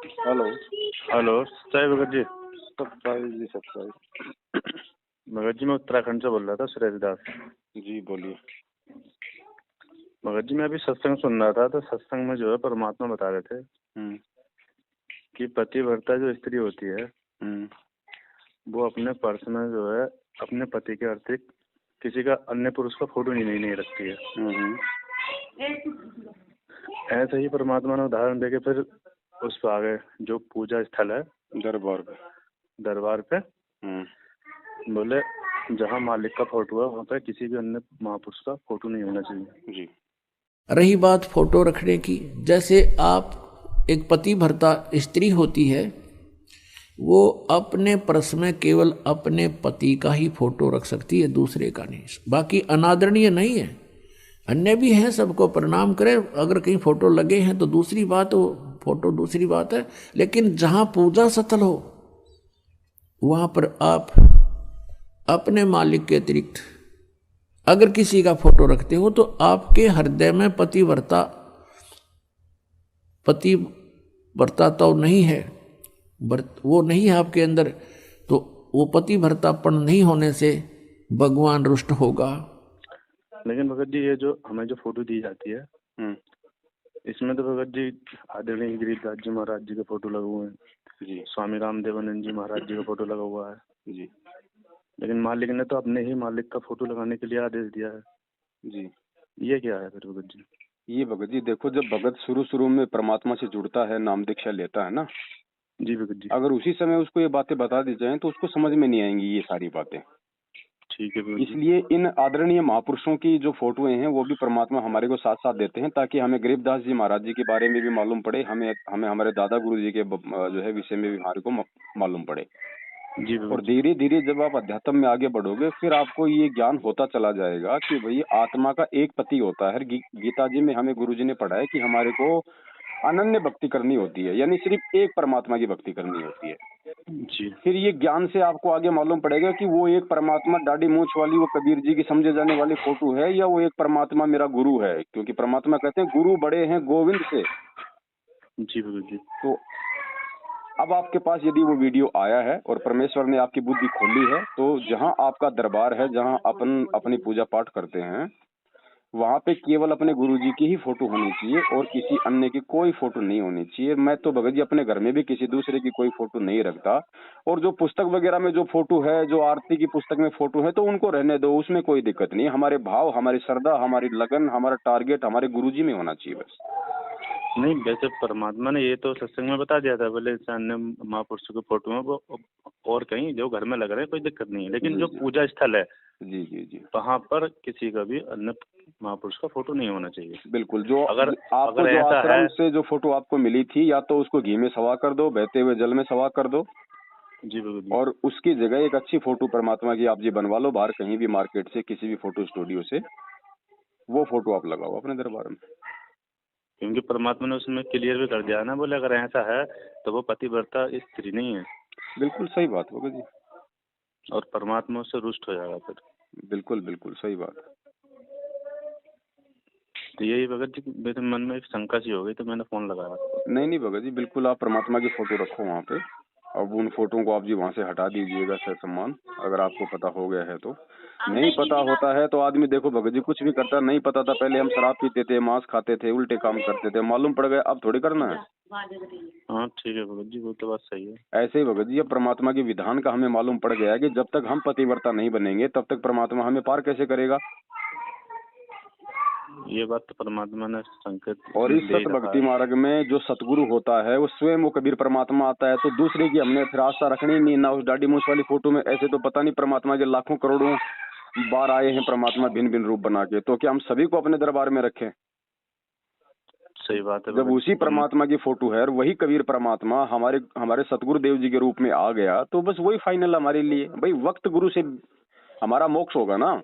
Hello. Hello सच्चाई भगत जी। सच्चाई जी, सच्चाई। भगत जी मैं उत्तराखंड से बोल रहा था, सुरेश दास। जी बोलिए। भगत जी मैं अभी सत्संग सुन रहा था, तो सत्संग में जो है परमात्मा बता रहे थे कि पतिव्रता जो स्त्री होती है वो अपने पर्स में जो है अपने पति के अतिरिक्त किसी का अन्य पुरुष का फोटो नहीं रखती है। ऐसे ही परमात्मा ने उदाहरण देके फिर उस पर आगे जो पूजा स्थल है दरबार पे बोले जहाँ मालिक का फोटो है वहाँ पे किसी भी अन्य महापुरुष का फोटो नहीं होना चाहिए। जी। रही बात फोटो रखने की, जैसे आप एक पति भर्ता स्त्री होती है, वो अपने पर्स में केवल अपने पति का ही फोटो रख सकती है, दूसरे का नहीं। बाकी अनादरणीय नहीं है, अन्य भी हैं, सबको प्रणाम करें। अगर कहीं फोटो लगे हैं तो दूसरी बात, वो फोटो दूसरी बात है। लेकिन जहां पूजा स्थल हो वहां पर आप अपने मालिक के अतिरिक्त अगर किसी का फोटो रखते हो तो आपके हृदय में पतिव्रता तो नहीं है, वो नहीं है आपके अंदर, तो वो पतिव्रतापन नहीं होने से भगवान रुष्ट होगा। लेकिन भगत जी ये जो हमें जो फोटो दी जाती है इसमें तो भगत जी आदरणीय गिरिराज जी महाराज जी के फोटो लगे हुए हैं जी, स्वामी रामदेवानंद जी महाराज जी का फोटो लगा हुआ है जी। लेकिन मालिक ने तो अपने ही मालिक का फोटो लगाने के लिए आदेश दिया है जी। ये क्या है फिर भगत जी? ये भगत जी देखो, जब भगत शुरू में परमात्मा से जुड़ता है, नाम दीक्षा लेता है ना जी भगत जी, अगर उसी समय उसको ये बातें बता दी जाएं तो उसको समझ में नहीं आएंगी ये सारी बातें। ठीक है भगत जी। इसलिए इन आदरणीय महापुरुषों की जो फोटोएं हैं वो भी परमात्मा हमारे को साथ साथ देते हैं, ताकि हमें गरीबदास जी महाराज जी के बारे में भी मालूम पड़े, हमें हमारे दादा गुरु जी के जो है विषय में भी हमारे को मालूम पड़े जी। और धीरे धीरे जब आप अध्यात्म में आगे बढ़ोगे फिर आपको ये ज्ञान होता चला जाएगा कि भाई आत्मा का एक पति होता है। गीता जी में हमें गुरु जी ने पढ़ाया कि हमारे को अनन्य भक्ति करनी होती है, यानी सिर्फ एक परमात्मा की भक्ति करनी होती है जी। फिर ये ज्ञान से आपको आगे मालूम पड़ेगा कि वो एक परमात्मा दाढ़ी मूंछ वाली वो कबीर जी की समझे जाने वाली फोटो है या वो एक परमात्मा मेरा गुरु है, क्योंकि परमात्मा कहते हैं गुरु बड़े हैं गोविंद से। जी भगत जी। तो अब आपके पास यदि वो वीडियो आया है और परमेश्वर ने आपकी बुद्धि खोली है तो जहां आपका दरबार है, जहां अपन अपनी पूजा पाठ करते हैं, वहां पे केवल अपने गुरुजी की ही फोटो होनी चाहिए और किसी अन्य की कोई फोटो नहीं होनी चाहिए। मैं तो भगत जी अपने घर में भी किसी दूसरे की कोई फोटो नहीं रखता। और जो पुस्तक वगैरह में जो फोटो है, जो आरती की पुस्तक में फोटो है, तो उनको रहने दो, उसमें कोई दिक्कत नहीं। हमारे भाव, हमारी श्रद्धा, हमारी लगन, हमारा टारगेट हमारे गुरुजी में होना चाहिए बस। नहीं, वैसे परमात्मा ने ये तो सत्संग में बता दिया था, बोले अन्य महापुरुषों के फोटो में वो और कहीं जो घर में लग रहे हैं कोई दिक्कत नहीं है, लेकिन जो पूजा स्थल है जी जी जी वहाँ पर किसी का भी अन्य महापुरुष का फोटो नहीं होना चाहिए। बिल्कुल। जो अगर आपको जो ऐसा आश्रम है से जो फोटो आपको मिली थी, या तो उसको घी में सवा कर दो, बहते हुए जल में सवा कर दो जी बिल्कुल जी। और उसकी जगह एक अच्छी फोटो परमात्मा की आप जी बनवा लो, बाहर कहीं भी मार्केट से किसी भी फोटो स्टूडियो से वो फोटो आप लगाओ अपने दरबार में। क्योंकि परमात्मा ने उसमें क्लियर भी कर दिया ना, बोले अगर ऐसा है तो वो पतिव्रता स्त्री नहीं है। बिल्कुल सही बात होगा जी। और परमात्मा उससे रुष्ट हो जाएगा फिर। बिल्कुल बिल्कुल सही बात। तो यही भगत जी मेरे मन में एक शंका सी हो गई, तो मैंने फोन लगाया। नहीं भगत जी, बिल्कुल आप परमात्मा की फोटो रखो वहाँ पे। अब उन फोटो को आप जी वहाँ से हटा दीजिएगा सम्मान, अगर आपको पता हो गया है तो। नहीं पता होता है तो आदमी देखो भगत जी कुछ भी करता, नहीं पता था पहले हम शराब पीते थे, मांस खाते थे, उल्टे काम करते थे, मालूम पड़ गया अब थोड़ी करना है। हाँ ठीक है भगत जी, वो तो बात सही है। ऐसे ही भगत जी अब परमात्मा के विधान का हमें मालूम पड़ गया है कि जब तक हम पतिव्रता नहीं बनेंगे तब तक परमात्मा हमें पार कैसे करेगा। ये बात तो परमात्मा ने संकेत। और इस सत भक्ति मार्ग में जो सतगुरु होता है वो स्वयं वो कबीर परमात्मा आता है, तो दूसरे की हमने फिर आशा रखनी नहीं ना। उस दाढ़ी मूंछ वाली फोटो में ऐसे तो पता नहीं परमात्मा के लाखों करोड़ों बार आए हैं परमात्मा भिन्न भिन्न रूप बना के, तो क्या हम सभी को अपने दरबार में रखें? सही बात है। जब उसी परमात्मा की फोटो है और वही कबीर परमात्मा हमारे सतगुरु देव जी के रूप में आ गया, तो बस वही फाइनल हमारे लिए। भाई वक्त गुरु से हमारा मोक्ष होगा ना,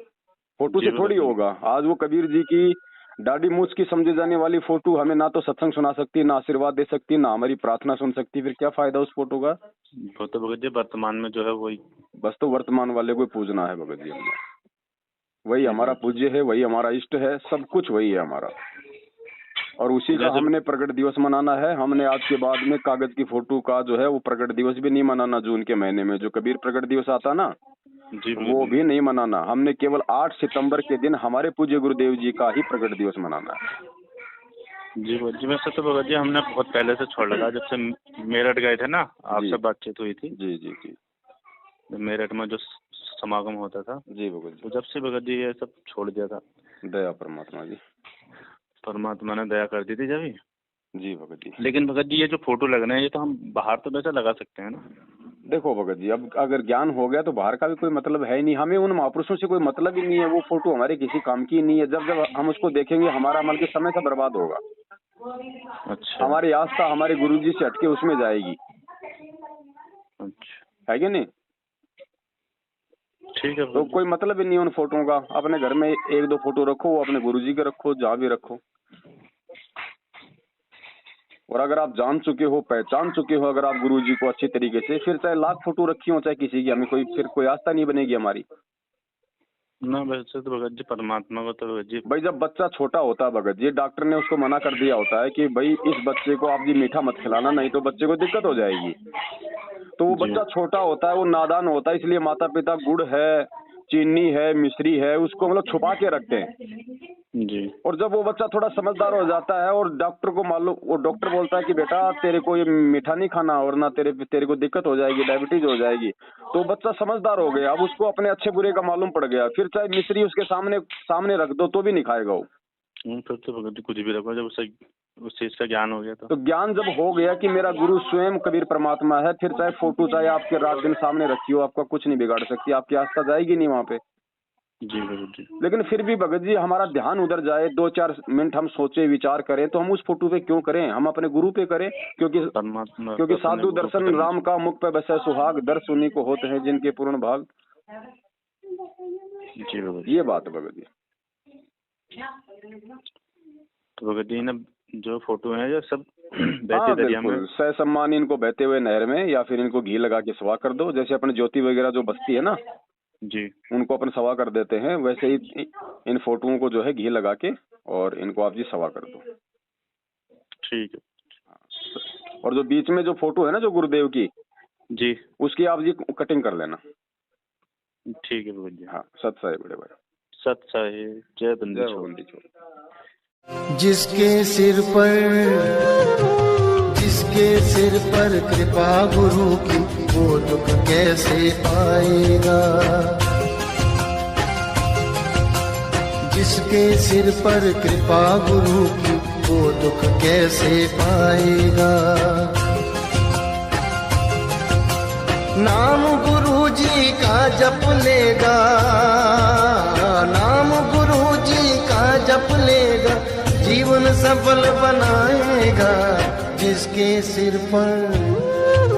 फोटो से थोड़ी होगा। आज वो कबीर जी की दाढ़ी मूछ की समझे जाने वाली फोटो हमें ना तो सत्संग सुना सकती, ना आशीर्वाद दे सकती, ना हमारी प्रार्थना सुन सकती, फिर क्या फायदा उस फोटो का। वो तो भगत जी वर्तमान में जो है वही, बस तो वर्तमान वाले को पूजना है भगत जी हमने। वही हमारा पूज्य है, वही हमारा इष्ट है, सब कुछ वही है हमारा। और उसी का हमने प्रकट दिवस मनाना है। हमने आज के बाद में कागज की फोटो का जो है वो प्रकट दिवस भी नहीं मनाना। जून के महीने में जो कबीर प्रकट दिवस आता ना जी वो भी नहीं मनाना। हमने केवल 8 सितंबर के दिन हमारे पूज्य गुरुदेव जी का ही प्रकट दिवस मनाना है। जी भगत जी, वैसे तो भगत जी हमने बहुत पहले से छोड़ लगा, जब से मेरठ गए थे ना, आपसे बातचीत हुई थी। जी जी जी। मेरठ में जो समागम होता था जी भगत जी, तो जब से भगत जी ये सब छोड़ दिया था। दया परमात्मा जी, परमात्मा ने दया कर दी थी जब ही। जी भगत जी। लेकिन भगत जी ये जो फोटो लगना है ये तो हम बाहर तो वैसे लगा सकते हैं ना। देखो भगत जी, अब अगर ज्ञान हो गया तो बाहर का भी कोई मतलब है ही नहीं। हमें उन महापुरुषों से कोई मतलब ही नहीं है। वो फोटो हमारे किसी काम की नहीं है। जब जब हम उसको देखेंगे हमारा अमल के समय का बर्बाद होगा। अच्छा। हमारी आस्था हमारे गुरुजी से हटके उसमें जाएगी। अच्छा, है कि नहीं? ठीक है। तो कोई मतलब ही नहीं उन फोटो का। अपने घर में 1-2 फोटो रखो, वो अपने गुरुजी के रखो, जहाँ भी रखो। और अगर आप जान चुके हो, पहचान चुके हो अगर आप गुरुजी को अच्छी तरीके से, फिर चाहे लाख फोटो रखी हो चाहे किसी की, हमें फिर कोई आस्था नहीं बनेगी हमारी ना। वैसे तो भगत जी परमात्मा को तो भगत जी, भाई जब बच्चा छोटा होता है भगत जी, डॉक्टर ने उसको मना कर दिया होता है कि भाई इस बच्चे को आप जी मीठा मत खिलाना, नहीं तो बच्चे को दिक्कत हो जाएगी। तो वो बच्चा छोटा होता है, वो नादान होता है, इसलिए माता पिता गुड़ है, चीनी है, मिश्री है, उसको मतलब छुपा के रखते हैं जी। और जब वो बच्चा थोड़ा समझदार हो जाता है और डॉक्टर को मालूम, वो डॉक्टर बोलता है कि बेटा तेरे को ये मीठा नहीं खाना और ना तेरे को दिक्कत हो जाएगी, डायबिटीज हो जाएगी। तो बच्चा समझदार हो गया, अब उसको अपने अच्छे बुरे का मालूम पड़ गया। फिर चाहे मिश्री उसके सामने रख दो तो भी नहीं खाएगा वो। फिर तो भगत जी कुछ भी रखो, जब उसे उस चीज का ज्ञान हो गया तो ज्ञान जब हो गया कि मेरा गुरु स्वयं कबीर परमात्मा है, फिर चाहे फोटो चाहे आपके रात दिन सामने रखी हो, आपका कुछ नहीं बिगाड़ सकती, आपकी आस्था जाएगी नहीं वहाँ पे। जी भगत जी। लेकिन फिर भी भगत जी हमारा ध्यान उधर जाए, 2-4 मिनट हम सोचे विचार करें, तो हम उस फोटो पे क्यों करें? हम अपने गुरु पे करें। क्योंकि साधु दर्शन राम का मुख पे बसे सुहाग, दर्श उन्हीं को होते हैं जिनके पूर्ण भाग। जी भगत, ये बात भगत जी। तो भगत जी ने जो फोटो है ये सब बहते दरिया में, सह सम्मान इनको बहते हुए नहर में, या फिर इनको घी लगा के सवा कर दो। जैसे अपने ज्योति वगैरह जो बचती है ना जी, उनको अपन सवा कर देते हैं, वैसे ही इन फोटोओं को जो है घी लगा के और इनको आप जी सवा कर दो। ठीक है। और जो बीच में जो फोटो है ना जो गुरुदेव की जी, उसकी आप जी कटिंग कर लेना। ठीक है भगत जी। हाँ, सत साहिब बड़े भाई, सत साहिब। जय बंदी छोड़। जिसके सिर पर कृपा गुरु की, वो दुख कैसे पाएगा? जिसके सिर पर कृपा गुरु की, वो दुख कैसे पाएगा? नाम गुरु जी का जप लेगा, नाम गुरु जी का जप लेगा, जीवन सफल बनाएगा। जिसके सिर पर